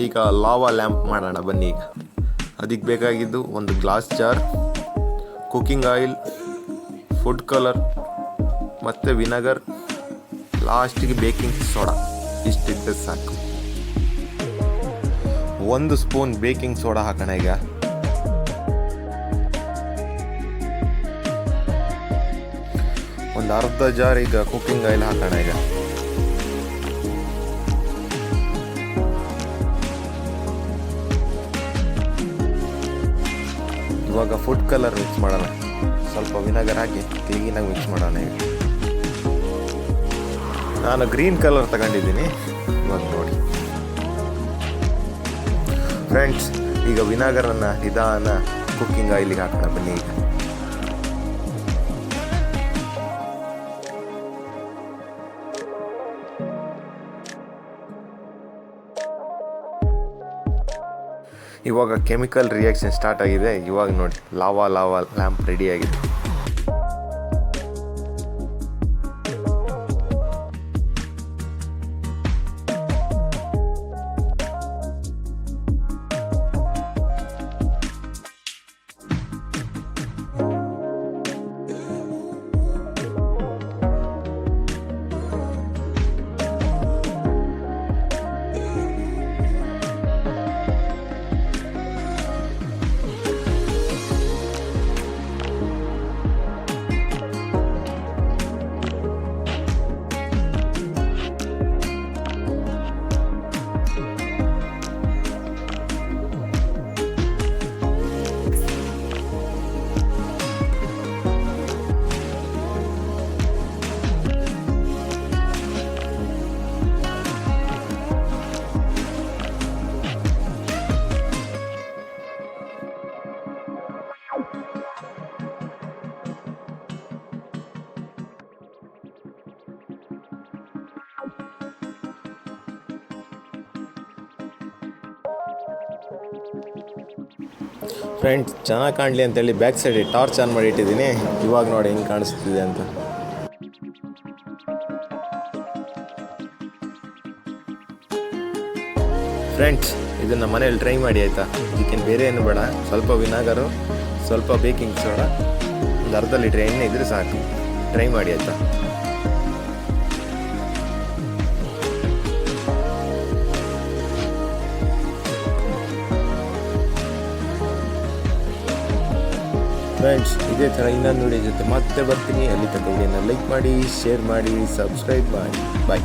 ಈಗ lava lamp ಮಾಡೋಣ ಬನ್ನಿ. ಈಗ ಅದಕ್ಕೆ ಬೇಕಾಗಿದ್ದು ಒಂದು glass jar, cooking oil, food colour ಮತ್ತು ವಿನೆಗರ್, ಲಾಸ್ಟಿಗೆ ಬೇಕಿಂಗ್ ಸೋಡಾ. ಇಷ್ಟಿದ್ದರೆ ಸಾಕು. 1 ಸ್ಪೂನ್ ಬೇಕಿಂಗ್ ಸೋಡಾ ಹಾಕೋಣ. ಈಗ ಒಂದು ಅರ್ಧ ಜಾರ್ ಈಗ ಕುಕ್ಕಿಂಗ್ ಆಯಿಲ್ ಹಾಕೋಣ. ಈಗ ಇವಾಗ ಫುಡ್ ಕಲರ್ ಮಿಕ್ಸ್ ಮಾಡೋಣ. ಸ್ವಲ್ಪ ವಿನೆಗರ್ ಹಾಕಿ ಕ್ಲೀನಾಗಿ ಮಿಕ್ಸ್ ಮಾಡೋಣ. ಈಗ ನಾನು ಗ್ರೀನ್ ಕಲರ್ ತಗೊಂಡಿದ್ದೀನಿ. ಇವಾಗ ನೋಡಿ ಫ್ರೆಂಡ್ಸ್, ಈಗ ವಿನೆಗರನ್ನು ನಿಧಾನ ಕುಕ್ಕಿಂಗ್ ಆಯಿಲಿಗೆ ಹಾಕೋಣ ಬನ್ನಿ. ಈಗ ಇವಾಗ ಕೆಮಿಕಲ್ ರಿಯಾಕ್ಷನ್ ಸ್ಟಾರ್ಟ್ ಆಗಿದೆ. ಇವಾಗ ನೋಡಿ ಲಾವಾ ಲ್ಯಾಂಪ್ ರೆಡಿ ಆಗಿದೆ. ಫ್ರೆಂಡ್ಸ್, ಚೆನ್ನಾಗಿ ಕಾಣಲಿ ಅಂತೇಳಿ ಬ್ಯಾಕ್ ಸೈಡ್ ಟಾರ್ಚ್ ಆನ್ ಮಾಡಿ ಇಟ್ಟಿದ್ದೀನಿ. ಇವಾಗ ನೋಡಿ ಹೆಂಗೆ ಕಾಣಿಸ್ತಿದೆ ಅಂತ. ಫ್ರೆಂಡ್ಸ್, ಇದನ್ನು ಮನೇಲಿ ಟ್ರೈ ಮಾಡಿ ಆಯಿತಾ. ಇದಕ್ಕೇನು ಬೇರೆ ಏನು ಬೇಡ. ಸ್ವಲ್ಪ ವಿನೆಗರು, ಸ್ವಲ್ಪ ಬೇಕಿಂಗ್ ಸೋಡಾ, ಒಂದು ಅರ್ಧ ಲೀಟ್ರ್ ಎಣ್ಣೆ ಇದ್ದರೆ ಸಾಕು. ಟ್ರೈ ಮಾಡಿ ಆಯಿತಾ. ಫ್ರೆಂಡ್ಸ್, ಇದೇ ಥರ ಇನ್ನೊಂದು ವಿಡಿಯೋ ಜೊತೆ ಮತ್ತೆ ಬರ್ತೀನಿ. ಅಲ್ಲಿ ತನಕ ವಿಡಿಯೋನ ಲೈಕ್ ಮಾಡಿ, ಶೇರ್ ಮಾಡಿ, ಸಬ್ಸ್ಕ್ರೈಬ್ ಮಾಡಿ. ಬಾಯ್.